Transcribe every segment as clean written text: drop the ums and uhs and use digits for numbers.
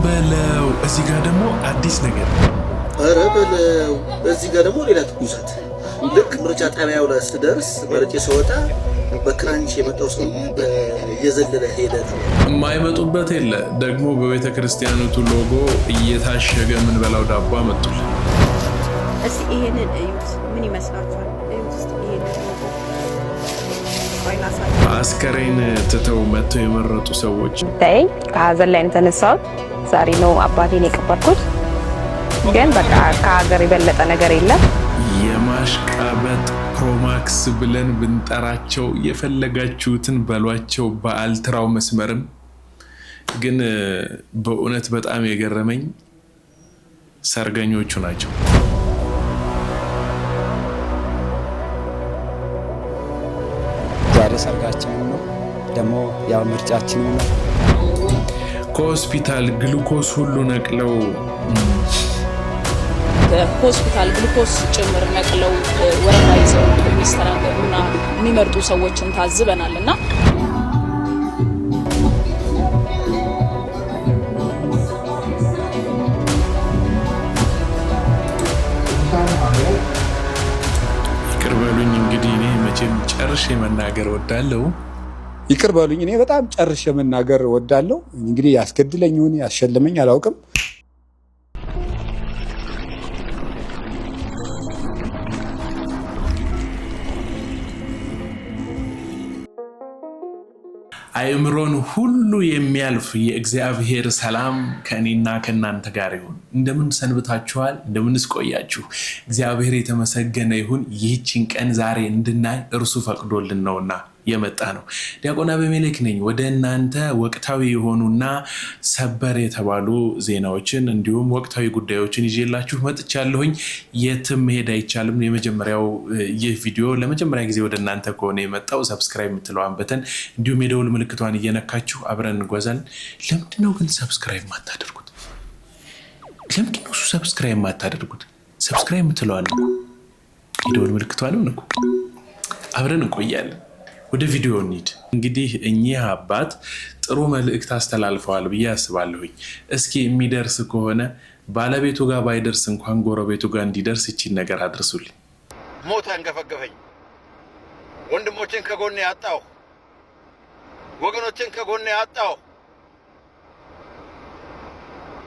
በለው እዚህ ጋር ደግሞ አዲስ ነገር ኧረ በለው እዚህ ጋር ደግሞ ሌላ ትኩሳት ልክ ምርጫ ጣቢያው ላይ ስደርስ መርጬ ስወጣ በክራንች የመጣው ሰው እየዘለለ ሄደ። የማይመጡበት የለ ደግሞ በቤተ ክርስቲያኑቱ ሎጎ እየታሸገ ምን በላው ዳቦ አመጡልን። እስቲ ይሄንን እዩት ምን ይመስላችኋል? እዩት እስቲ ይሄንን አስከሬን ትተው መጥተው የመረጡ ሰዎች ታይ ከሀዘን ላይ ተነሳው ዛሬ ነው አባቴን የቀበርኩት ግን በቃ ከሀገር የበለጠ ነገር የለም። የማሽቃበጥ ፕሮማክስ ብለን ብንጠራቸው የፈለጋችሁትን በሏቸው በአልትራው መስመርም ግን በእውነት በጣም የገረመኝ ሰርገኞቹ ናቸው። ዛሬ ሰርጋችን ነው ደግሞ ያው ምርጫችን ነው። ከሆስፒታል ግሉኮስ ሁሉ ነቅለው ከሆስፒታል ግሉኮስ ጭምር ነቅለው ወረዳ ይዘው የሚስተናገዱና የሚመርጡ ሰዎችን ታዝበናልና ይቅር በሉኝ እንግዲህ እኔ መቼም ጨርሼ መናገር ወዳለሁ። ይቅር በሉኝ እኔ በጣም ጨርሼ መናገር ወዳለሁ። እንግዲህ ያስገድለኝ ይሁን ያሸልመኝ አላውቅም። አእምሮን ሁሉ የሚያልፍ የእግዚአብሔር ሰላም ከእኔና ከእናንተ ጋር ይሁን። እንደምን ሰንብታችኋል? እንደምንስ ቆያችሁ? እግዚአብሔር የተመሰገነ ይሁን። ይህችን ቀን ዛሬ እንድናይ እርሱ ፈቅዶልን ነውና የመጣ ነው። ዲያቆን አቤሜሌክ ነኝ። ወደ እናንተ ወቅታዊ የሆኑና ሰበር የተባሉ ዜናዎችን እንዲሁም ወቅታዊ ጉዳዮችን ይዤላችሁ መጥቻለሁኝ። የትም መሄድ አይቻልም። የመጀመሪያው ይህ ቪዲዮ ለመጀመሪያ ጊዜ ወደ እናንተ ከሆነ የመጣው ሰብስክራይብ የምትለዋን በተን እንዲሁም የደውል ምልክቷን እየነካችሁ አብረን እንጓዛለን። ለምንድነው ግን ሰብስክራይብ ማታደርጉት? ለምንድነው እሱ ሰብስክራይብ ማታደርጉት? ሰብስክራይብ የምትለዋን የደውል ምልክቷንም ንኩ። አብረን እንቆያለን። ወደ ቪዲዮ እንሂድ። እንግዲህ እኚህ አባት ጥሩ መልእክት አስተላልፈዋል ብዬ አስባለሁኝ። እስኪ የሚደርስ ከሆነ ባለቤቱ ጋር ባይደርስ እንኳን ጎረቤቱ ጋር እንዲደርስ ይቺን ነገር አድርሱልኝ። ሞት አንገፈገፈኝ። ወንድሞችን ከጎኔ አጣሁ፣ ወገኖችን ከጎኔ አጣሁ።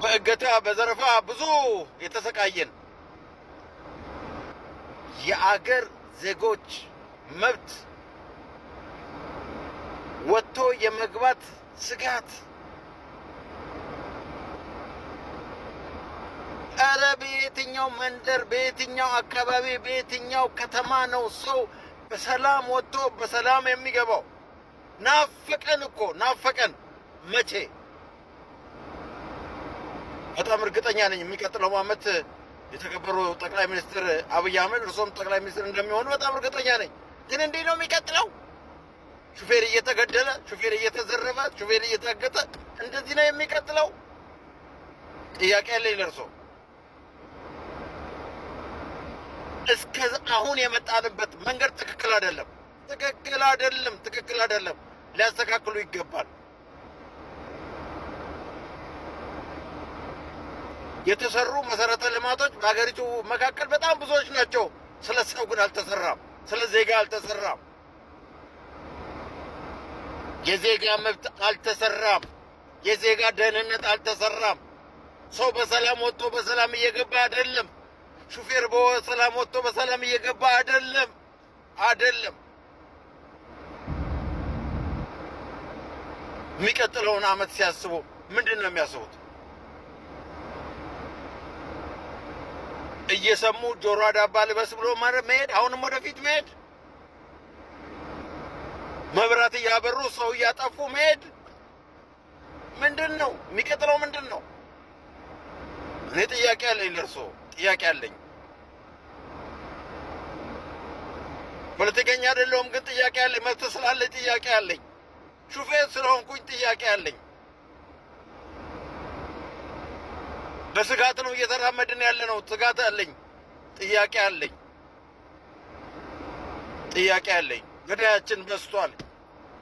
በእገታ በዘረፋ ብዙ የተሰቃየን የአገር ዜጎች መብት ወጥቶ የመግባት ስጋት። ኧረ በየትኛው መንደር፣ በየትኛው አካባቢ፣ በየትኛው ከተማ ነው ሰው በሰላም ወጥቶ በሰላም የሚገባው? ናፈቀን እኮ ናፈቀን። መቼ? በጣም እርግጠኛ ነኝ የሚቀጥለው ዓመት የተከበሩ ጠቅላይ ሚኒስትር አብይ አህመድ እርሶም ጠቅላይ ሚኒስትር እንደሚሆኑ በጣም እርግጠኛ ነኝ። ግን እንዴት ነው የሚቀጥለው? ሹፌር እየተገደለ፣ ሹፌር እየተዘረፈ፣ ሹፌር እየታገተ እንደዚህ ነው የሚቀጥለው? ጥያቄ ያለኝ ለእርሶ። እስከ አሁን የመጣንበት መንገድ ትክክል አይደለም፣ ትክክል አይደለም፣ ትክክል አይደለም። ሊያስተካክሉ ይገባል። የተሰሩ መሰረተ ልማቶች በሀገሪቱ መካከል በጣም ብዙዎች ናቸው። ስለ ሰው ግን አልተሰራም፣ ስለ ዜጋ አልተሰራም። የዜጋ መብት አልተሰራም። የዜጋ ደህንነት አልተሰራም። ሰው በሰላም ወጥቶ በሰላም እየገባ አይደለም። ሹፌር በሰላም ወጥቶ በሰላም እየገባ አይደለም። የሚቀጥለውን ዓመት ሲያስቡ ምንድን ነው የሚያስቡት? እየሰሙ ጆሮ ዳባ ልበስ ብሎ መሄድ፣ አሁንም ወደፊት መሄድ፣ መብራት እያበሩ ሰው እያጠፉ መሄድ። ምንድን ነው የሚቀጥለው? ምንድን ነው? እኔ ጥያቄ አለኝ ለእርሶ፣ ጥያቄ አለኝ። ፖለቲከኛ አይደለሁም ግን ጥያቄ አለኝ። መብት ስላለኝ ጥያቄ አለኝ። ሹፌር ስለሆንኩኝ ጥያቄ አለኝ። በስጋት ነው እየተራመድን ያለ ነው። ስጋት አለኝ። ጥያቄ አለኝ። ጥያቄ አለኝ። ገዳያችን በዝቷል።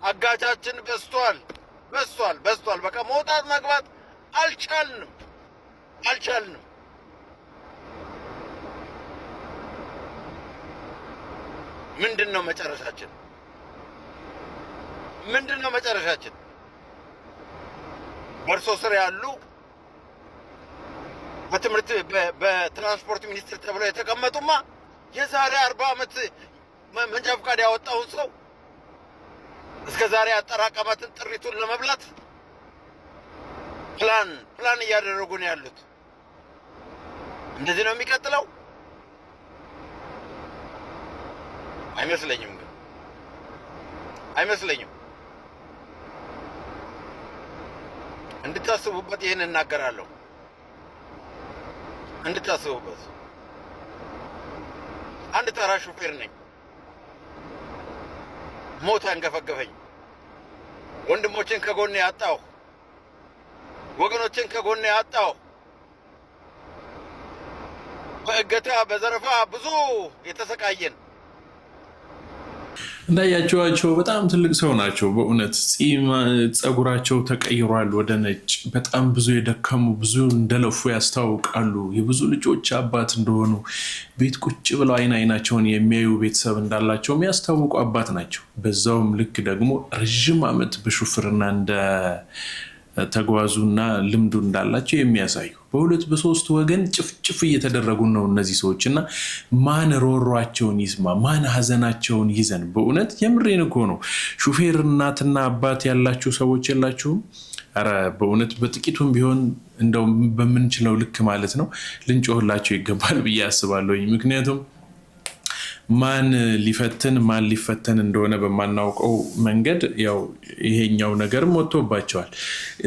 አጋቻችን በዝቷል። በቃ መውጣት መግባት አልቻልንም። ምንድነው መጨረሻችን? በእርሶ ስር ያሉ በትራንስፖርት ሚኒስትር ተብለው የተቀመጡማ የዛሬ 40 ዓመት መንጃ ፈቃድ ያወጣውን ሰው እስከ ዛሬ አጠራቀማትን ጥሪቱን ለመብላት ፕላን እያደረጉ ነው ያሉት። እንደዚህ ነው የሚቀጥለው? አይመስለኝም። እንድታስቡበት ይህን እናገራለሁ። እንድታስቡበት። አንድ ተራ ሹፌር ነኝ። ሞት አንገፈገፈኝ። ወንድሞችን ከጎኔ ያጣሁ፣ ወገኖችን ከጎኔ ያጣሁ። በእገታ በዘረፋ ብዙ የተሰቃየን። እንዳያቸዋቸው በጣም ትልቅ ሰው ናቸው በእውነት። ጸጉራቸው ተቀይሯል ወደ ነጭ። በጣም ብዙ የደከሙ ብዙ እንደለፉ ያስታውቃሉ። የብዙ ልጆች አባት እንደሆኑ ቤት ቁጭ ብለው አይናቸውን የሚያዩ ቤተሰብ እንዳላቸው የሚያስታውቁ አባት ናቸው። በዛውም ልክ ደግሞ ረዥም ዓመት በሹፍርና እንደተጓዙና ልምዱ እንዳላቸው የሚያሳዩ በሁለት በሶስት ወገን ጭፍጭፍ እየተደረጉ ነው እነዚህ ሰዎች እና ማን ሮሯቸውን ይስማ? ማን ሀዘናቸውን ይዘን? በእውነት የምሬን እኮ ነው። ሹፌር እናትና አባት ያላችሁ ሰዎች የላችሁም? ኧረ በእውነት በጥቂቱም ቢሆን እንደው በምንችለው ልክ ማለት ነው ልንጮህላቸው ይገባል ብዬ አስባለሁ። ምክንያቱም ማን ሊፈተን እንደሆነ በማናውቀው መንገድ ያው ይሄኛው ነገርም ወጥቶባቸዋል።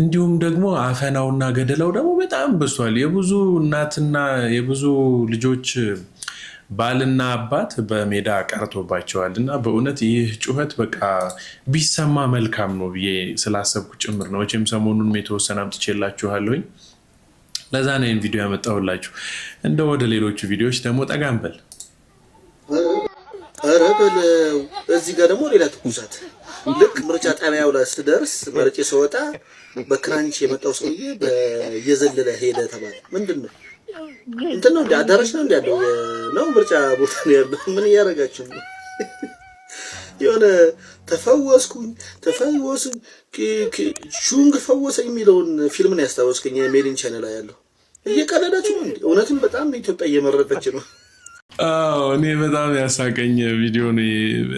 እንዲሁም ደግሞ አፈናውና ገደላው ደግሞ በጣም በዝቷል። የብዙ እናትና የብዙ ልጆች ባልና አባት በሜዳ ቀርቶባቸዋል እና በእውነት ይህ ጩኸት በቃ ቢሰማ መልካም ነው ብዬ ስላሰብኩ ጭምር ነው። መቼም ሰሞኑን የተወሰነ አምጥቼላችኋለሁኝ። ለዛ ነው ይህን ቪዲዮ ያመጣሁላችሁ። እንደ ወደ ሌሎቹ ቪዲዮዎች ደግሞ ጠጋንበል። ኧረ በለው። እዚህ ጋር ደግሞ ሌላ ትኩሳት። ልክ ምርጫ ጣቢያው ላይ ስደርስ መርጬ ስወጣ በክራንች የመጣው ሰውዬ እየዘለለ ሄደ ተባለ። ምንድን ነው እንትን ነው እንደ አዳራሽ ነው ያለው ነው ምርጫ ቦታ ነው ያለው። ምን እያደረጋችሁ ነው? የሆነ ተፈወስኩኝ ሹንግ ፈወሰኝ የሚለውን ፊልም ነው ያስታወስከኝ። የሜዲን ቻናል ላይ ያለው እየቀለዳችሁ ነው እንዴ? እውነትም በጣም ኢትዮጵያ እየመረጠች ነው። እኔ በጣም ያሳቀኝ ቪዲዮ ነው።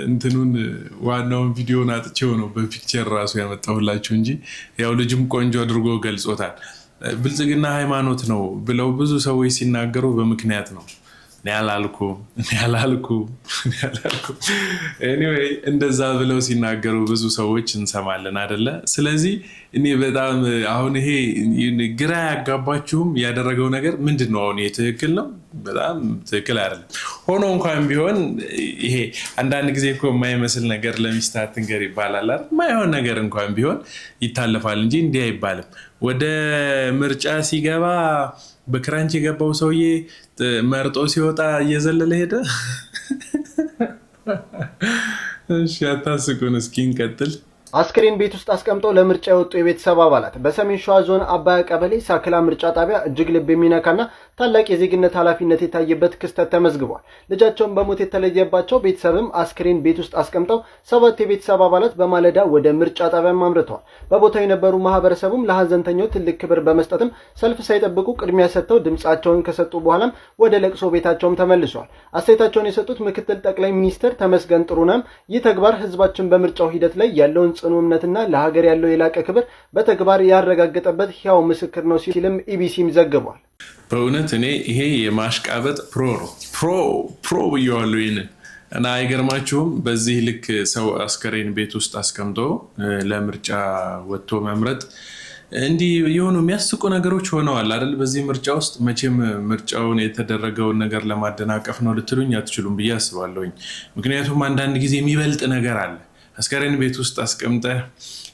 እንትኑን ዋናውን ቪዲዮን አጥቼው ነው በፒክቸር ራሱ ያመጣሁላችሁ እንጂ ያው ልጅም ቆንጆ አድርጎ ገልጾታል። ብልጽግና ሃይማኖት ነው ብለው ብዙ ሰዎች ሲናገሩ በምክንያት ነው። እኔ አላልኩ። ኤኒዌይ እንደዛ ብለው ሲናገሩ ብዙ ሰዎች እንሰማለን አይደለ? ስለዚህ እኔ በጣም አሁን ይሄ ግራ ያጋባችሁም ያደረገው ነገር ምንድን ነው? አሁን ይሄ ትክክል ነው? በጣም ትክክል አይደለም። ሆኖ እንኳን ቢሆን ይሄ አንዳንድ ጊዜ እኮ የማይመስል ነገር ለሚስት አትንገር ይባላል አይደል? የማይሆን ነገር እንኳን ቢሆን ይታለፋል እንጂ እንዲህ አይባልም። ወደ ምርጫ ሲገባ በክራንች የገባው ሰውዬ መርጦ ሲወጣ እየዘለለ ሄደ። እሺ አታስቁን፣ እስኪ እንቀጥል። አስክሬን ቤት ውስጥ አስቀምጠው ለምርጫ የወጡ የቤተሰብ አባላት በሰሜን ሸዋ ዞን አባያ ቀበሌ ሳክላ ምርጫ ጣቢያ እጅግ ልብ የሚነካና ታላቅ የዜግነት ኃላፊነት የታየበት ክስተት ተመዝግቧል። ልጃቸውን በሞት የተለየባቸው ቤተሰብም አስክሬን ቤት ውስጥ አስቀምጠው 7 የቤተሰብ አባላት በማለዳ ወደ ምርጫ ጣቢያም አምርተዋል። በቦታው የነበሩ ማህበረሰቡም ለሀዘንተኛው ትልቅ ክብር በመስጠትም ሰልፍ ሳይጠብቁ ቅድሚያ ሰጥተው ድምጻቸውን ከሰጡ በኋላም ወደ ለቅሶ ቤታቸውም ተመልሰዋል። አስተያየታቸውን የሰጡት ምክትል ጠቅላይ ሚኒስትር ተመስገን ጥሩነህም ይህ ተግባር ህዝባችን በምርጫው ሂደት ላይ ያለውን ጽኑ እምነትና ለሀገር ያለው የላቀ ክብር በተግባር ያረጋገጠበት ሕያው ምስክር ነው ሲልም ኢቢሲም ዘግቧል። በእውነት እኔ ይሄ የማሽቃበጥ ፕሮ ብየዋለሁ ይህንን እና አይገርማችሁም? በዚህ ልክ ሰው አስከሬን ቤት ውስጥ አስቀምጦ ለምርጫ ወጥቶ መምረጥ እንዲህ የሆኑ የሚያስቁ ነገሮች ሆነዋል አይደል? በዚህ ምርጫ ውስጥ መቼም ምርጫውን የተደረገውን ነገር ለማደናቀፍ ነው ልትሉኝ አትችሉም ብዬ አስባለሁኝ። ምክንያቱም አንዳንድ ጊዜ የሚበልጥ ነገር አለ። አስከሬን ቤት ውስጥ አስቀምጠህ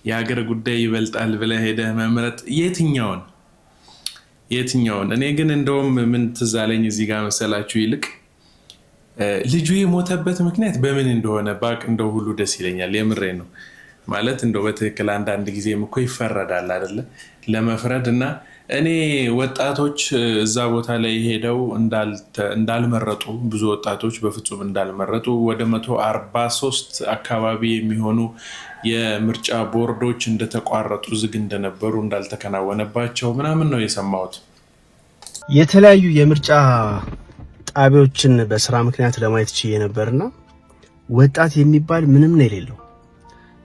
የሀገር ጉዳይ ይበልጣል ብለህ ሄደህ መምረጥ የትኛውን? እኔ ግን እንደውም ምን ትዝ አለኝ እዚህ ጋር መሰላችሁ? ይልቅ ልጁ የሞተበት ምክንያት በምን እንደሆነ ባቅ እንደው ሁሉ ደስ ይለኛል። የምሬ ነው። ማለት እንደው በትክክል አንዳንድ ጊዜም እኮ ይፈረዳል አይደለ? ለመፍረድ እና እኔ ወጣቶች እዛ ቦታ ላይ ሄደው እንዳልመረጡ ብዙ ወጣቶች በፍጹም እንዳልመረጡ ወደ 143 አካባቢ የሚሆኑ የምርጫ ቦርዶች እንደተቋረጡ ዝግ እንደነበሩ እንዳልተከናወነባቸው ምናምን ነው የሰማሁት። የተለያዩ የምርጫ ጣቢያዎችን በስራ ምክንያት ለማየት ችዬ ነበርና ወጣት የሚባል ምንም ነው የሌለው።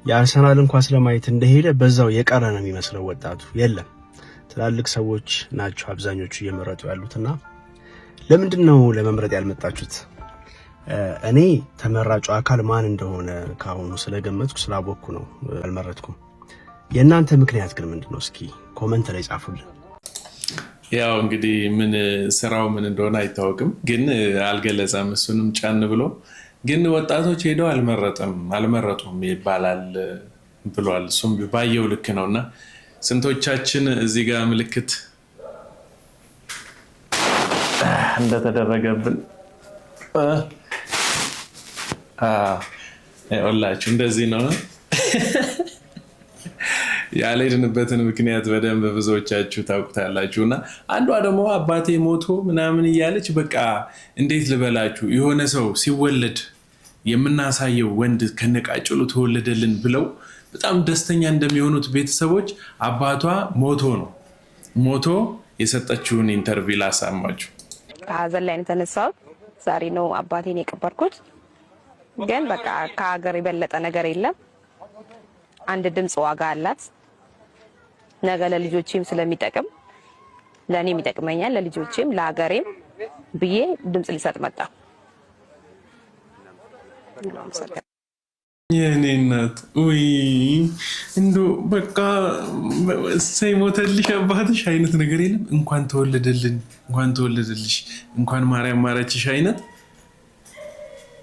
የአርሰናልን ኳስ ለማየት እንደሄደ በዛው የቀረ ነው የሚመስለው ወጣቱ የለም። ትላልቅ ሰዎች ናቸው አብዛኞቹ እየመረጡ ያሉትና ለምንድን ነው ለመምረጥ ያልመጣችሁት? እኔ ተመራጩ አካል ማን እንደሆነ ካሁኑ ስለገመትኩ ስላወቅኩ ነው አልመረጥኩም። የእናንተ ምክንያት ግን ምንድነው? እስኪ ኮሜንት ላይ ጻፉልን። ያው እንግዲህ ምን ስራው ምን እንደሆነ አይታወቅም፣ ግን አልገለጸም። እሱንም ጫን ብሎ ግን ወጣቶች ሄደው አልመረጡም ይባላል ብሏል። እሱም ባየው ልክ ነውና ስንቶቻችን እዚህ ጋር ምልክት እንደተደረገብን ሁላችሁ እንደዚህ ነው። ያልሄድንበትን ምክንያት በደንብ ብዙዎቻችሁ ታውቁታላችሁ። እና አንዷ ደግሞ አባቴ ሞቶ ምናምን እያለች በቃ እንዴት ልበላችሁ የሆነ ሰው ሲወለድ የምናሳየው ወንድ ከነቃጭሉ ተወለደልን ብለው በጣም ደስተኛ እንደሚሆኑት ቤተሰቦች አባቷ ሞቶ የሰጠችውን ኢንተርቪው ላሰማችሁ። ከሀዘን ላይ የተነሳሁት ዛሬ ነው አባቴን የቀበርኩት። ግን በቃ ከሀገር የበለጠ ነገር የለም። አንድ ድምፅ ዋጋ አላት። ነገ ለልጆቼም ስለሚጠቅም ለእኔም ይጠቅመኛል፣ ለልጆቼም ለሀገሬም ብዬ ድምፅ ልሰጥ መጣ። የኔ እናት ወይ እንዶ በቃ እሰይ ሞተልሽ አባትሽ አይነት ነገር የለም። እንኳን ተወለደልሽ፣ እንኳን ማርያም ማረችሽ አይነት።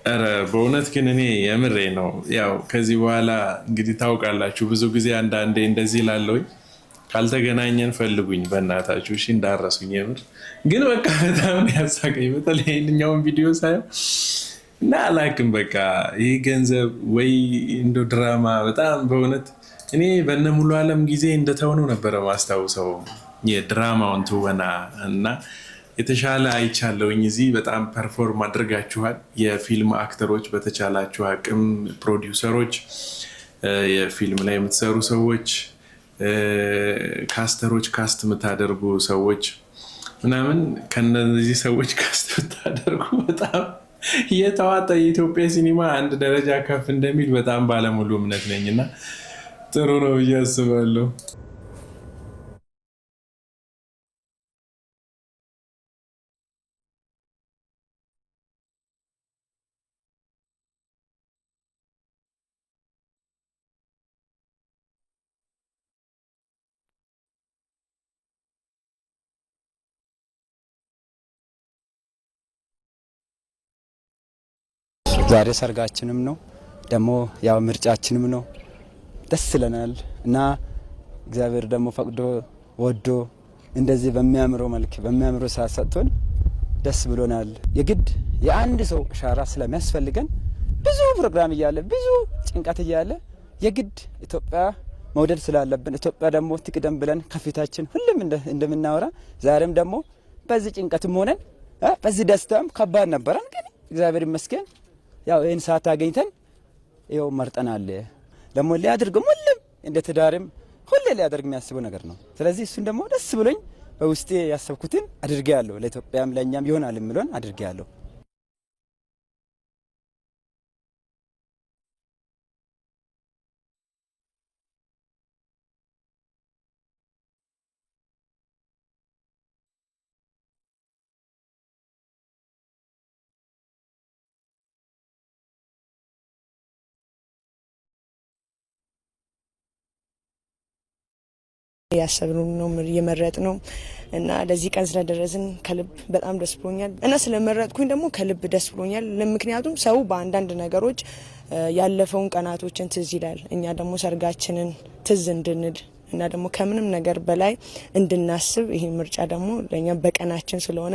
ኧረ በእውነት ግን እኔ የምሬ ነው። ያው ከዚህ በኋላ እንግዲህ ታውቃላችሁ ብዙ ጊዜ አንዳንዴ እንደዚህ ላለውኝ ካልተገናኘን ፈልጉኝ በእናታችሁ እሺ፣ እንዳረሱኝ። የምር ግን በቃ በጣም ያሳቀኝ በተለይ ይሄንኛውን ቪዲዮ ሳየው እና አላክም በቃ ይህ ገንዘብ ወይ እንደ ድራማ በጣም በእውነት እኔ በነ ሙሉ ዓለም ጊዜ እንደተሆኑ ነበረ ማስታውሰው የድራማውን ትወና እና የተሻለ አይቻለውኝ። እዚህ በጣም ፐርፎርም አድርጋችኋል። የፊልም አክተሮች በተቻላችሁ አቅም፣ ፕሮዲውሰሮች፣ የፊልም ላይ የምትሰሩ ሰዎች፣ ካስተሮች፣ ካስት የምታደርጉ ሰዎች ምናምን ከነዚህ ሰዎች ካስት ብታደርጉ በጣም የተዋጣ የኢትዮጵያ ሲኒማ አንድ ደረጃ ከፍ እንደሚል በጣም ባለሙሉ እምነት ነኝ እና ጥሩ ነው ብዬ አስባለሁ። ዛሬ ሰርጋችንም ነው ደግሞ ያው ምርጫችንም ነው። ደስ ይለናል እና እግዚአብሔር ደግሞ ፈቅዶ ወዶ እንደዚህ በሚያምረው መልክ በሚያምረው ሰዓት ሰጥቶን ደስ ብሎናል። የግድ የአንድ ሰው ሻራ ስለሚያስፈልገን ብዙ ፕሮግራም እያለ ብዙ ጭንቀት እያለ የግድ ኢትዮጵያ መውደድ ስላለብን ኢትዮጵያ ደግሞ ትቅደም ብለን ከፊታችን ሁሉም እንደምናወራ ዛሬም ደግሞ በዚህ ጭንቀትም ሆነን በዚህ ደስታም ከባድ ነበረን፣ ግን እግዚአብሔር ይመስገን ያው ይሄን ሰዓት አገኝተን ይሄው መርጠናል። ደግሞ ሊያደርግም ሁሉም እንደ ትዳርም ሁሌ ሊያደርግ የሚያስበው ነገር ነው። ስለዚህ እሱን ደግሞ ደስ ብሎኝ በውስጤ ያሰብኩትን አድርጌያለሁ። ለኢትዮጵያም ለእኛም ይሆናል የምለውን አድርጌያለሁ። ያሰብነው ነው የመረጥ ነው እና ለዚህ ቀን ስለደረስን ከልብ በጣም ደስ ብሎኛል እና ስለመረጥኩኝ ደግሞ ከልብ ደስ ብሎኛል። ለምክንያቱም ሰው በአንዳንድ ነገሮች ያለፈውን ቀናቶችን ትዝ ይላል። እኛ ደግሞ ሰርጋችንን ትዝ እንድንል እና ደግሞ ከምንም ነገር በላይ እንድናስብ ይሄ ምርጫ ደግሞ ለኛ በቀናችን ስለሆነ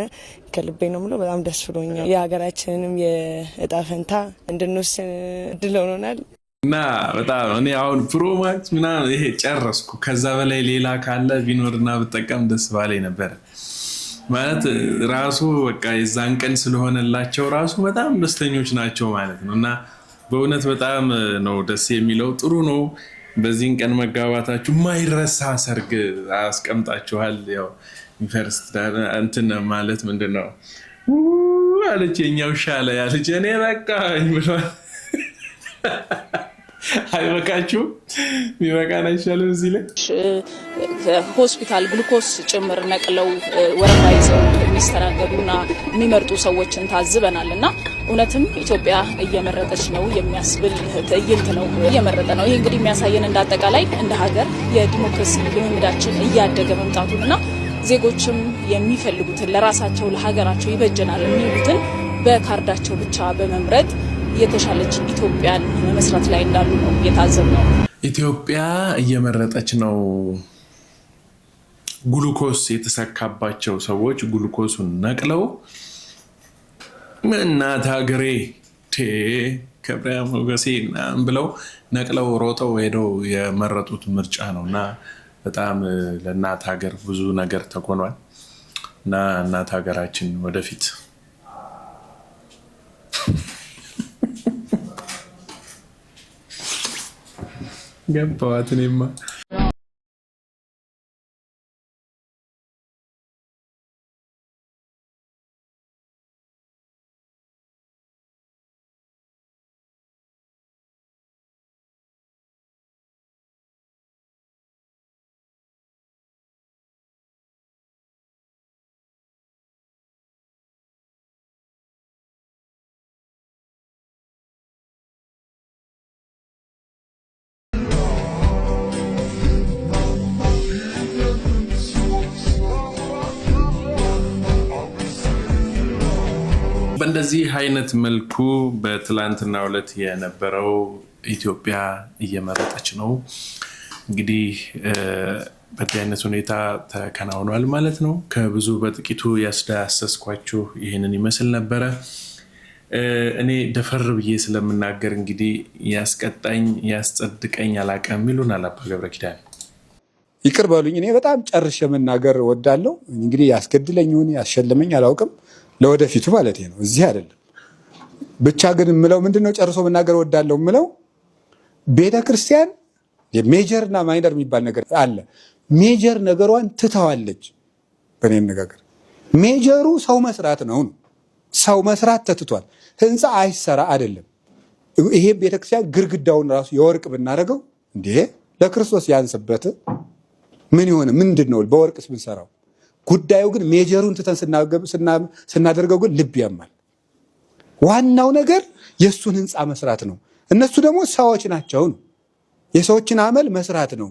ከልቤ ነው የምለው በጣም ደስ ብሎኛል። የሀገራችንንም የእጣ ፈንታ እንድንወስን እድል ሆኖናል። እና በጣም እኔ አሁን ፕሮማክስ ምናምን ይሄ ጨረስኩ። ከዛ በላይ ሌላ ካለ ቢኖርና ብጠቀም ደስ ባለኝ ነበር። ማለት ራሱ በቃ የዛን ቀን ስለሆነላቸው ራሱ በጣም ደስተኞች ናቸው ማለት ነው። እና በእውነት በጣም ነው ደስ የሚለው። ጥሩ ነው። በዚህን ቀን መጋባታችሁ ማይረሳ ሰርግ አስቀምጣችኋል። ያው ፈርስት እንትን ማለት ምንድነው አለች የኛው ሻለ ያለች እኔ በቃ ይብሏል። አይበቃችሁ ቢበቃን አይሻልም? እዚህ ላይ ሆስፒታል ግሉኮስ ጭምር ነቅለው ወረፋ ይዘው የሚስተናገዱና የሚመርጡ ሰዎችን ታዝበናል። እና እውነትም ኢትዮጵያ እየመረጠች ነው የሚያስብል ትዕይንት ነው እየመረጠ ነው። ይህ እንግዲህ የሚያሳየን እንዳጠቃላይ እንደ ሀገር የዲሞክራሲ ልምምዳችን እያደገ መምጣቱንና ዜጎችም የሚፈልጉትን ለራሳቸው ለሀገራቸው ይበጀናል የሚሉትን በካርዳቸው ብቻ በመምረጥ የተሻለች ኢትዮጵያን መመስረት ላይ እንዳሉ ነው የታዘብነው። ኢትዮጵያ እየመረጠች ነው። ግሉኮስ የተሰካባቸው ሰዎች ግሉኮሱን ነቅለው እናት ሀገሬ ከብሪያ ሞገሴ ብለው ነቅለው ሮጠው ሄደው የመረጡት ምርጫ ነው እና በጣም ለእናት ሀገር ብዙ ነገር ተኮኗል እና እናት ሀገራችን ወደፊት ገባዋት። እኔማ በእንደዚህ አይነት መልኩ በትላንትናው ዕለት የነበረው ኢትዮጵያ እየመረጠች ነው። እንግዲህ በዚህ አይነት ሁኔታ ተከናውኗል ማለት ነው። ከብዙ በጥቂቱ ያስዳሰስኳችሁ ይህንን ይመስል ነበረ። እኔ ደፈር ብዬ ስለምናገር እንግዲህ ያስቀጣኝ ያስጸድቀኝ አላውቅም ይሉናል አባ ገብረ ኪዳን። ይቅር በሉኝ። እኔ በጣም ጨርሼ መናገር እወዳለሁ። እንግዲህ ያስገድለኝ ይሁን ያስሸልመኝ አላውቅም። ለወደፊቱ ማለት ነው። እዚህ አይደለም ብቻ ግን ምለው ምንድነው ጨርሶ መናገር እወዳለሁ ምለው ቤተክርስቲያን የሜጀር እና ማይነር የሚባል ነገር አለ። ሜጀር ነገሯን ትተዋለች። በእኔ አነጋገር ሜጀሩ ሰው መስራት ነው። ሰው መስራት ተትቷል። ህንፃ አይሰራ አይደለም። ይሄ ቤተክርስቲያን ግርግዳውን ራሱ የወርቅ ብናደርገው እንዴ ለክርስቶስ ያንስበት ምን ይሆነ? ምንድነው በወርቅስ ብንሰራው? ጉዳዩ ግን ሜጀሩን ትተን ስናደርገው ግን ልብ ያማል። ዋናው ነገር የሱን ህንፃ መስራት ነው። እነሱ ደግሞ ሰዎች ናቸው። የሰዎችን አመል መስራት ነው።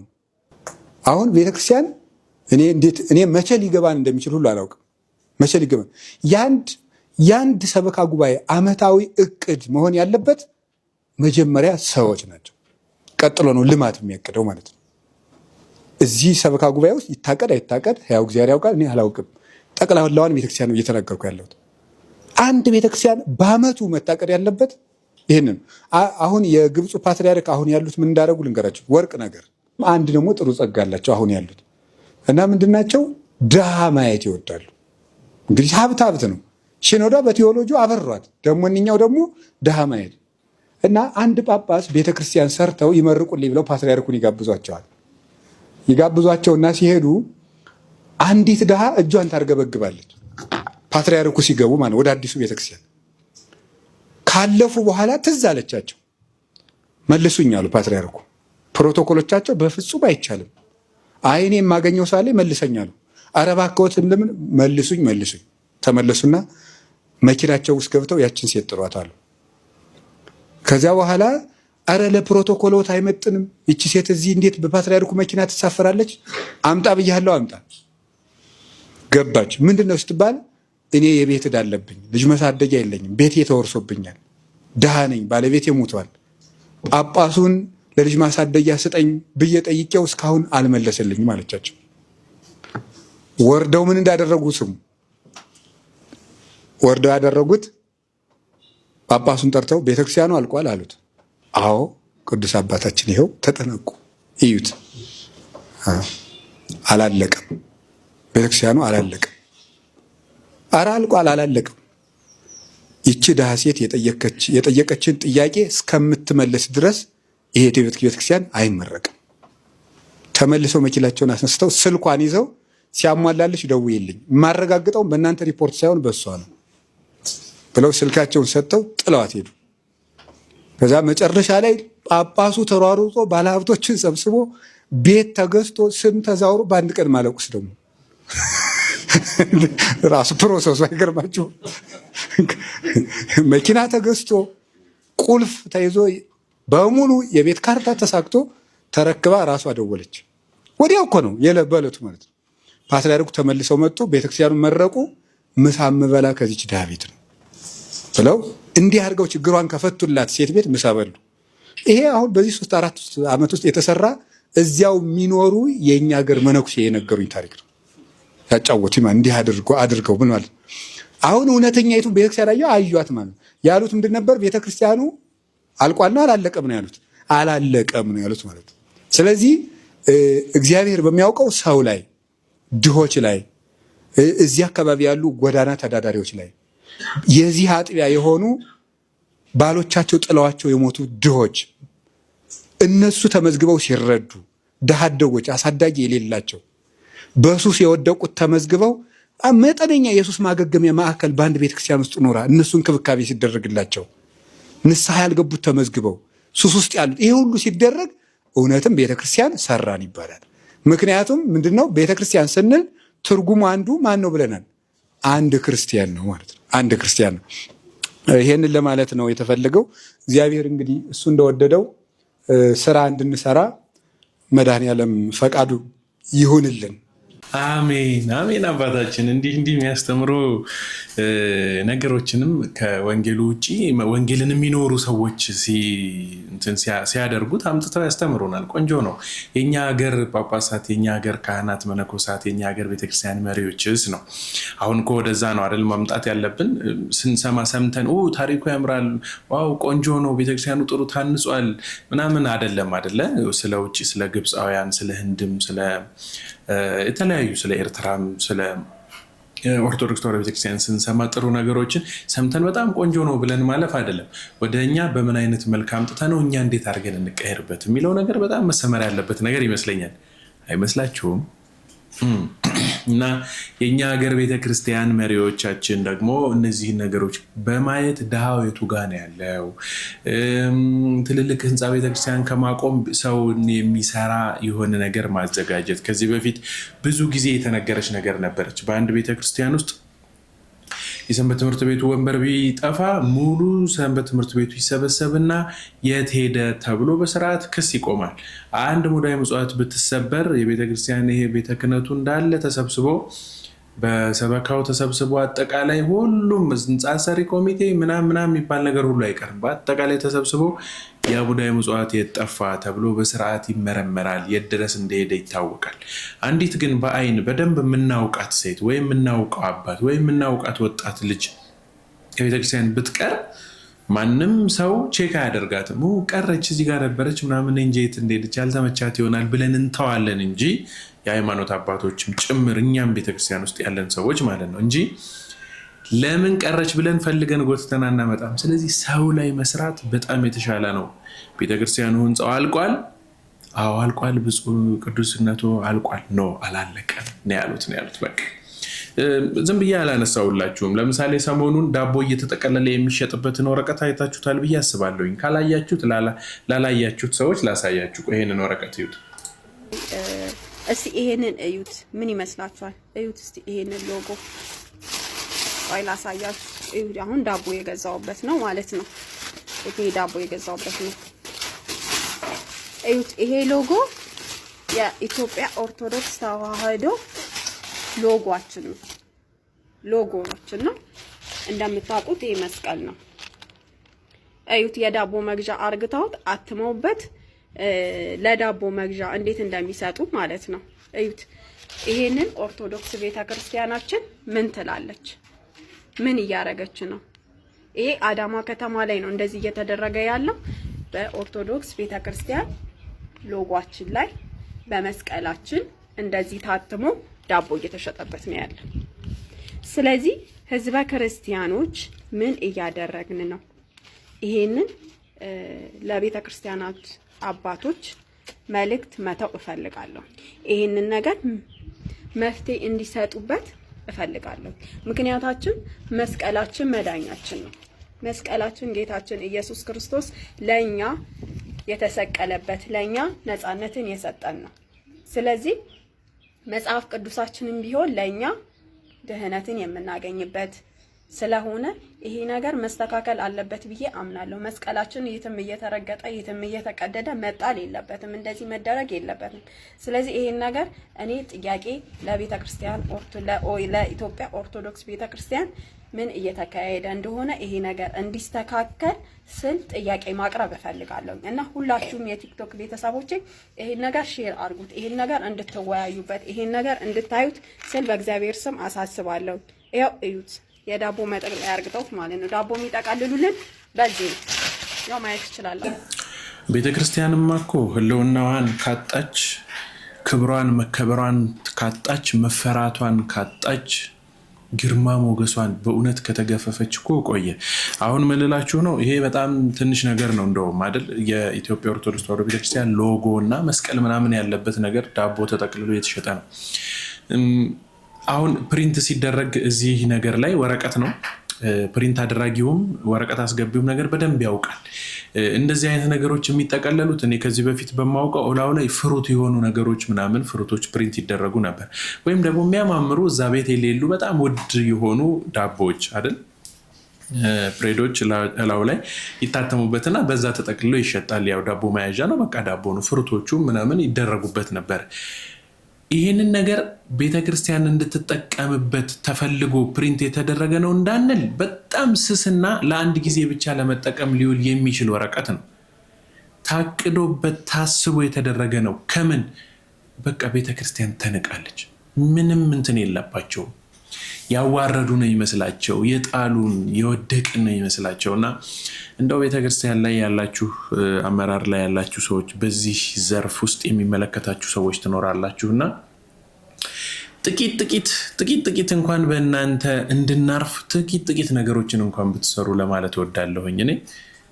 አሁን ቤተክርስቲያን እኔ መቼ ሊገባን እንደሚችል ሁሉ አላውቅም። መቼ ሊገባን ያንድ ሰበካ ጉባኤ አመታዊ እቅድ መሆን ያለበት መጀመሪያ ሰዎች ናቸው። ቀጥሎ ነው ልማት የሚያቅደው ማለት ነው። እዚህ ሰበካ ጉባኤ ውስጥ ይታቀድ አይታቀድ ያው እግዚአብሔር ያውቃል። እኔ አላውቅም። ጠቅላላዋን ቤተክርስቲያን ነው እየተናገርኩ ያለሁት። አንድ ቤተክርስቲያን በአመቱ መታቀድ ያለበት ይህንን። አሁን የግብፁ ፓትርያርክ አሁን ያሉት ምን እንዳደረጉ ልንገራቸው። ወርቅ ነገር አንድ ደግሞ ጥሩ ጸጋ አላቸው አሁን ያሉት እና ምንድናቸው? ድሃ ማየት ይወዳሉ። እንግዲህ ሀብት ነው። ሽኖዳ በቴዎሎጂ አበሯት። ደግሞ እኛው ደግሞ ድሃ ማየት እና አንድ ጳጳስ ቤተክርስቲያን ሰርተው ይመርቁልኝ ብለው ፓትርያርኩን ይጋብዟቸዋል። ይጋብዟቸውና ሲሄዱ አንዲት ድሃ እጇን ታርገበግባለች። ፓትርያርኩ ሲገቡ ማለት ወደ አዲሱ ቤተክርስቲያን ካለፉ በኋላ ትዝ አለቻቸው። መልሱኝ አሉ ፓትርያርኩ። ፕሮቶኮሎቻቸው በፍጹም አይቻልም። አይኔ የማገኘው ሳለ መልሰኛሉ። ኧረ እባክዎት እንደምን መልሱኝ። ተመለሱና መኪናቸው ውስጥ ገብተው ያችን ሴት ጥሯት አሉ። ከዚያ በኋላ አረ ለፕሮቶኮሎት አይመጥንም፣ እቺ ሴት እዚህ እንዴት በፓትርያርኩ መኪና ትሳፈራለች? አምጣ ብያለሁ አምጣ። ገባች። ምንድነው ስትባል እኔ የቤት ዕዳ አለብኝ፣ ልጅ መሳደጊያ የለኝም፣ ቤቴ ተወርሶብኛል፣ ድሃ ነኝ፣ ባለቤቴ ሞቷል፣ ጳጳሱን ለልጅ ማሳደጊያ ስጠኝ ብዬ ጠይቄው እስካሁን አልመለሰልኝም አለቻቸው። ወርደው ምን እንዳደረጉ ስሙ። ወርደው ያደረጉት ጳጳሱን ጠርተው ቤተክርስቲያኑ አልቋል አሉት። አዎ ቅዱስ አባታችን ይሄው ተጠነቁ እዩት። አላለቀም፣ ቤተክርስቲያኑ አላለቀም። ኧረ አልቋል፣ አላለቀም። ይቺ ድሃ ሴት የጠየቀችን ጥያቄ እስከምትመለስ ድረስ ይሄ ቤተክርስቲያን አይመረቅም። ተመልሰው መኪናቸውን አስነስተው ስልኳን ይዘው ሲያሟላልሽ ደውይልኝ፣ የማረጋግጠው በእናንተ ሪፖርት ሳይሆን በእሷ ነው ብለው ስልካቸውን ሰጥተው ጥለዋት ሄዱ። ከዛ መጨረሻ ላይ ጳጳሱ ተሯሩጦ ባለሀብቶችን ሰብስቦ ቤት ተገዝቶ ስም ተዛውሮ በአንድ ቀን ማለቁስ ደግሞ ራሱ ፕሮሰሱ አይገርማችሁ? መኪና ተገዝቶ ቁልፍ ተይዞ በሙሉ የቤት ካርታ ተሳክቶ ተረክባ ራሷ ደወለች። ወዲያው እኮ ነው የለበለቱ ማለት ነው። ፓትርያርኩ ተመልሰው መጡ፣ ቤተክርስቲያኑን መረቁ። ምሳ ምበላ ከዚች ድሃ ቤት ነው ብለው እንዲህ አድርገው ችግሯን ከፈቱላት ሴት ቤት ምሳ በሉ። ይሄ አሁን በዚህ 3-4 ዓመት ውስጥ የተሰራ እዚያው የሚኖሩ የኛ ሀገር መነኩሴ የነገሩኝ ታሪክ ነው። ያጫወቱ እንዲህ አድርገው ምን ማለት አሁን እውነተኛይቱ ቤተክርስቲያን አዩት ማለት ያሉት ምንድን ነበር? ቤተክርስቲያኑ አልቋልና አላለቀም ነው ያሉት። አላለቀም ነው ያሉት ማለት። ስለዚህ እግዚአብሔር በሚያውቀው ሰው ላይ፣ ድሆች ላይ፣ እዚህ አካባቢ ያሉ ጎዳና ተዳዳሪዎች ላይ፣ የዚህ አጥቢያ የሆኑ ባሎቻቸው ጥለዋቸው የሞቱ ድሆች እነሱ ተመዝግበው ሲረዱ፣ ድሃ አደጎች አሳዳጊ የሌላቸው በሱስ የወደቁት ተመዝግበው መጠነኛ የሱስ ማገገሚያ ማዕከል በአንድ ቤተክርስቲያን ውስጥ ኖራ እነሱ እንክብካቤ ሲደረግላቸው፣ ንስሐ ያልገቡት ተመዝግበው ሱስ ውስጥ ያሉት፣ ይሄ ሁሉ ሲደረግ እውነትም ቤተክርስቲያን ሰራን ይባላል። ምክንያቱም ምንድነው ቤተክርስቲያን ስንል ትርጉሙ አንዱ ማን ነው ብለናል? አንድ ክርስቲያን ነው ማለት ነው። አንድ ክርስቲያን ነው። ይሄንን ለማለት ነው የተፈለገው። እግዚአብሔር እንግዲህ እሱ እንደወደደው ስራ እንድንሰራ መድኃኔዓለም ፈቃዱ ይሁንልን። አሜን አሜን። አባታችን እንዲህ የሚያስተምሩ ነገሮችንም ከወንጌሉ ውጭ ወንጌልን የሚኖሩ ሰዎች ሲያደርጉት አምጥተው ያስተምሩናል። ቆንጆ ነው። የኛ ሀገር ጳጳሳት፣ የኛ ሀገር ካህናት፣ መነኮሳት፣ የኛ ሀገር ቤተክርስቲያን መሪዎችስ ነው። አሁን እኮ ወደዛ ነው አይደል መምጣት ያለብን። ስንሰማ ሰምተን ታሪኩ ያምራል፣ ዋው ቆንጆ ነው፣ ቤተክርስቲያኑ ጥሩ ታንጿል ምናምን አይደለም አይደለ? ስለ ውጭ ስለ ግብፃውያን፣ ስለ ህንድም፣ ስለ የተለያዩ ስለ ኤርትራም ስለ ኦርቶዶክስ ተዋሕዶ ቤተክርስቲያን ስንሰማ ጥሩ ነገሮችን ሰምተን በጣም ቆንጆ ነው ብለን ማለፍ አይደለም። ወደ እኛ በምን አይነት መልክ አምጥተን ነው እኛ እንዴት አድርገን እንቀየርበት የሚለው ነገር በጣም መሰመር ያለበት ነገር ይመስለኛል። አይመስላችሁም? እና የኛ ሀገር ቤተክርስቲያን መሪዎቻችን ደግሞ እነዚህን ነገሮች በማየት ድሃው የቱ ጋር ነው ያለው? ትልልቅ ህንፃ ቤተክርስቲያን ከማቆም ሰውን የሚሰራ የሆነ ነገር ማዘጋጀት። ከዚህ በፊት ብዙ ጊዜ የተነገረች ነገር ነበረች። በአንድ ቤተክርስቲያን ውስጥ የሰንበት ትምህርት ቤቱ ወንበር ቢጠፋ ሙሉ ሰንበት ትምህርት ቤቱ ይሰበሰብና የት ሄደ ተብሎ በስርዓት ክስ ይቆማል። አንድ ሙዳየ ምጽዋት ብትሰበር የቤተክርስቲያን ይሄ ቤተ ክህነቱ እንዳለ ተሰብስቦ በሰበካው ተሰብስቦ አጠቃላይ ሁሉም ህንፃ ሰሪ ኮሚቴ ምናምን የሚባል ነገር ሁሉ አይቀርም። በአጠቃላይ ተሰብስቦ የሙዳየ ምጽዋት የጠፋ ተብሎ በስርዓት ይመረመራል። የት ድረስ እንደሄደ ይታወቃል። አንዲት ግን በአይን በደንብ የምናውቃት ሴት ወይም የምናውቀው አባት ወይም የምናውቃት ወጣት ልጅ የቤተክርስቲያን ብትቀር ማንም ሰው ቼክ አያደርጋትም። ቀረች እዚህ ጋር ነበረች ምናምን እንጂ የት እንደሄደች ያልተመቻት ይሆናል ብለን እንተዋለን እንጂ የሃይማኖት አባቶችም ጭምር እኛም ቤተክርስቲያን ውስጥ ያለን ሰዎች ማለት ነው እንጂ ለምን ቀረች ብለን ፈልገን ጎትተን አናመጣም። ስለዚህ ሰው ላይ መስራት በጣም የተሻለ ነው። ቤተክርስቲያኑ ህንፃው አልቋል። አዎ አልቋል። ብፁዕ ቅዱስነቱ አልቋል። ኖ አላለቀም ነው ያሉት። በቃ ዝም ብዬ አላነሳውላችሁም። ለምሳሌ ሰሞኑን ዳቦ እየተጠቀለለ የሚሸጥበትን ወረቀት አይታችሁታል ብዬ አስባለሁኝ። ካላያችሁት ላላያችሁት ሰዎች ላሳያችሁ። ይሄንን ወረቀት እዩት እስቲ። ይሄንን እዩት። ምን ይመስላችኋል? እዩት እስቲ ይሄንን ሎጎ ወይ ላሳያችሁ። እዩት። አሁን ዳቦ የገዛውበት ነው ማለት ነው። ይሄ ዳቦ የገዛውበት ነው። እዩት። ይሄ ሎጎ የኢትዮጵያ ኦርቶዶክስ ተዋሕዶ ሎጎአችን ነው። ሎጎአችን ነው። እንደምታውቁት ይሄ መስቀል ነው። እዩት። የዳቦ መግዣ አርግተውት አትመውበት ለዳቦ መግዣ እንዴት እንደሚሰጡ ማለት ነው። እዩት። ይሄንን ኦርቶዶክስ ቤተክርስቲያናችን ምን ትላለች? ምን እያረገች ነው? ይሄ አዳማ ከተማ ላይ ነው እንደዚህ እየተደረገ ያለው። በኦርቶዶክስ ቤተክርስቲያን ሎጓችን ላይ በመስቀላችን እንደዚህ ታትሞ ዳቦ እየተሸጠበት ነው ያለው። ስለዚህ ህዝበ ክርስቲያኖች ምን እያደረግን ነው? ይሄንን ለቤተ ክርስቲያናት አባቶች መልእክት መተው እፈልጋለሁ። ይሄንን ነገር መፍትሄ እንዲሰጡበት እፈልጋለሁ። ምክንያታችን መስቀላችን መዳኛችን ነው። መስቀላችን ጌታችን ኢየሱስ ክርስቶስ ለኛ የተሰቀለበት ለኛ ነፃነትን የሰጠን ነው። ስለዚህ መጽሐፍ ቅዱሳችንን ቢሆን ለኛ ድህነትን የምናገኝበት ስለሆነ ይሄ ነገር መስተካከል አለበት ብዬ አምናለሁ። መስቀላችን የትም እየተረገጠ የትም እየተቀደደ መጣል የለበትም፣ እንደዚህ መደረግ የለበትም። ስለዚህ ይሄን ነገር እኔ ጥያቄ ለቤተ ክርስቲያን ለኢትዮጵያ ኦርቶዶክስ ቤተ ክርስቲያን ምን እየተካሄደ እንደሆነ ይሄ ነገር እንዲስተካከል ስል ጥያቄ ማቅረብ እፈልጋለሁ እና ሁላችሁም የቲክቶክ ቤተሰቦቼ ይሄን ነገር ሼር አድርጉት፣ ይሄን ነገር እንድትወያዩበት፣ ይሄን ነገር እንድታዩት ስል በእግዚአብሔር ስም አሳስባለሁ። ያው እዩት፣ የዳቦ መጠቅለያ አርግተውት ማለት ነው። ዳቦ የሚጠቃልሉልን በዚህ ያው ማየት ይችላል። ቤተክርስቲያንማ እኮ ህልውናዋን ካጣች፣ ክብሯን መከበሯን ካጣች፣ መፈራቷን ካጣች፣ ግርማ ሞገሷን በእውነት ከተገፈፈች እኮ ቆየ። አሁን ምልላችሁ ነው፣ ይሄ በጣም ትንሽ ነገር ነው እንደውም አይደል? የኢትዮጵያ ኦርቶዶክስ ተዋሕዶ ቤተክርስቲያን ሎጎ እና መስቀል ምናምን ያለበት ነገር ዳቦ ተጠቅልሎ የተሸጠ ነው። አሁን ፕሪንት ሲደረግ እዚህ ነገር ላይ ወረቀት ነው። ፕሪንት አድራጊውም ወረቀት አስገቢውም ነገር በደንብ ያውቃል። እንደዚህ አይነት ነገሮች የሚጠቀለሉት እኔ ከዚህ በፊት በማውቀው ኦላው ላይ ፍሩት የሆኑ ነገሮች ምናምን ፍሩቶች ፕሪንት ይደረጉ ነበር። ወይም ደግሞ የሚያማምሩ እዛ ቤት የሌሉ በጣም ውድ የሆኑ ዳቦዎች አይደል ፕሬዶች እላው ላይ ይታተሙበትና በዛ ተጠቅልሎ ይሸጣል። ያው ዳቦ መያዣ ነው፣ በቃ ዳቦ ነው። ፍሩቶቹ ምናምን ይደረጉበት ነበር። ይህንን ነገር ቤተክርስቲያን እንድትጠቀምበት ተፈልጎ ፕሪንት የተደረገ ነው እንዳንል በጣም ስስና ለአንድ ጊዜ ብቻ ለመጠቀም ሊውል የሚችል ወረቀት ነው። ታቅዶበት ታስቦ የተደረገ ነው። ከምን በቃ ቤተክርስቲያን ተንቃለች። ምንም እንትን የለባቸውም። ያዋረዱ ነው ይመስላቸው፣ የጣሉን የወደቅን ነው ይመስላቸው። እና እንደው ቤተክርስቲያን ላይ ያላችሁ አመራር ላይ ያላችሁ ሰዎች በዚህ ዘርፍ ውስጥ የሚመለከታችሁ ሰዎች ትኖራላችሁ እና ጥቂት እንኳን በእናንተ እንድናርፍ ጥቂት ነገሮችን እንኳን ብትሰሩ ለማለት እወዳለሁኝ እኔ።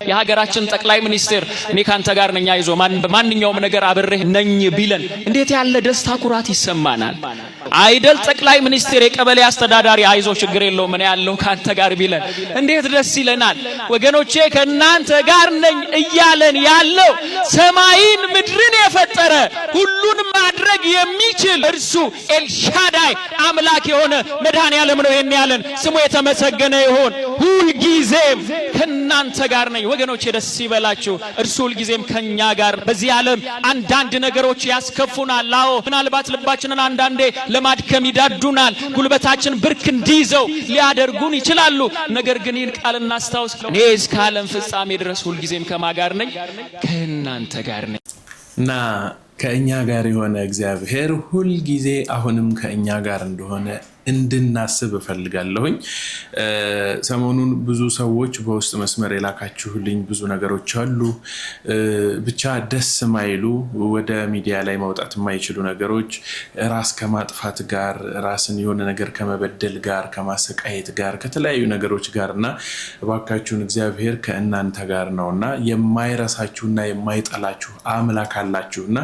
የሀገራችን ጠቅላይ ሚኒስትር እኔ ካንተ ጋር ነኝ አይዞ በማንኛውም ነገር አብሬህ ነኝ ቢለን እንዴት ያለ ደስታ ኩራት ይሰማናል አይደል? ጠቅላይ ሚኒስትር የቀበሌ አስተዳዳሪ አይዞ ችግር የለውም እኔ ያለው ካንተ ጋር ቢለን እንዴት ደስ ይለናል። ወገኖቼ ከናንተ ጋር ነኝ እያለን ያለው ሰማይን ምድርን የፈጠረ ሁሉን ማድረግ የሚችል እርሱ ኤልሻዳይ አምላክ የሆነ መድኃኔዓለም ነው ያለን። ስሙ የተመሰገነ ይሁን። ሁልጊዜም ከናንተ ጋር ነኝ። ወገኖቼ ደስ ይበላችሁ። እርሱ ሁልጊዜም ከኛ ጋር። በዚህ ዓለም አንዳንድ ነገሮች ያስከፉናል። አዎ ምናልባት ልባችንን አንዳንዴ ለማድከም ይዳዱናል። ጉልበታችን ብርክ እንዲይዘው ሊያደርጉን ይችላሉ። ነገር ግን ይህን ቃል እናስታውስ፣ እኔ እስከ ዓለም ፍጻሜ ድረስ ሁልጊዜም ከማ ጋር ነኝ? ከእናንተ ጋር ነኝ። እና ከእኛ ጋር የሆነ እግዚአብሔር ሁልጊዜ አሁንም ከእኛ ጋር እንደሆነ እንድናስብ እፈልጋለሁኝ። ሰሞኑን ብዙ ሰዎች በውስጥ መስመር የላካችሁልኝ ብዙ ነገሮች አሉ። ብቻ ደስ ማይሉ ወደ ሚዲያ ላይ መውጣት የማይችሉ ነገሮች ራስ ከማጥፋት ጋር፣ ራስን የሆነ ነገር ከመበደል ጋር፣ ከማሰቃየት ጋር፣ ከተለያዩ ነገሮች ጋር እና እባካችሁን እግዚአብሔር ከእናንተ ጋር ነውና የማይረሳችሁና የማይጠላችሁ አምላክ አላችሁና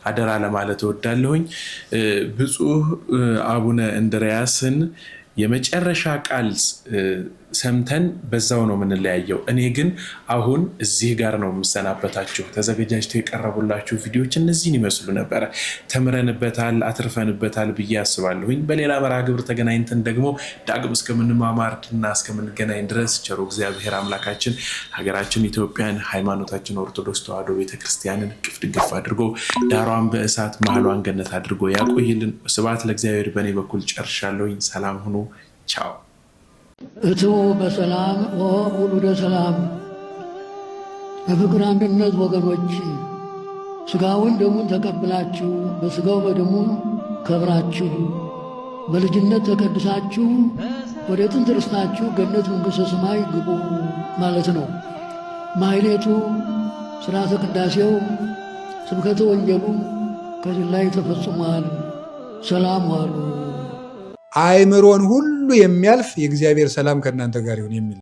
አደራ ለማለት እወዳለሁኝ። ብፁዕ አቡነ እንድርያስን የመጨረሻ ቃል ሰምተን በዛው ነው የምንለያየው። እኔ ግን አሁን እዚህ ጋር ነው የምሰናበታችሁ። ተዘጋጅተው የቀረቡላችሁ ቪዲዮዎች እነዚህን ይመስሉ ነበረ። ተምረንበታል፣ አትርፈንበታል ብዬ አስባለሁኝ። በሌላ መርሃ ግብር ተገናኝተን ደግሞ ዳግም እስከምንማማርና እስከምንገናኝ ድረስ ቸሩ እግዚአብሔር አምላካችን ሀገራችን ኢትዮጵያን፣ ሃይማኖታችን ኦርቶዶክስ ተዋሕዶ ቤተክርስቲያንን ቅፍ ድግፍ አድርጎ ዳሯን በእሳት መሀሏን ገነት አድርጎ ያቆይልን። ስብሐት ለእግዚአብሔር። በእኔ በኩል ጨርሻለሁኝ። ሰላም ሁኑ። ቻው። እትዎ በሰላም ወውሉደ ሰላም። በፍቅር አንድነት ወገኖች ሥጋውን ደሙን ተቀብላችሁ በሥጋው በደሙ ከብራችሁ በልጅነት ተቀድሳችሁ ወደ ጥንት ርስታችሁ ገነት መንግሥተ ሰማይ ግቡ ማለት ነው። ማሕሌቱ ስርዓተ ቅዳሴው፣ ስብከተ ወንጌሉ ከዚህ ላይ ተፈጽሟል። ሰላም ዋሉ። አእምሮን ሁሉ የሚያልፍ የእግዚአብሔር ሰላም ከእናንተ ጋር ይሁን የሚል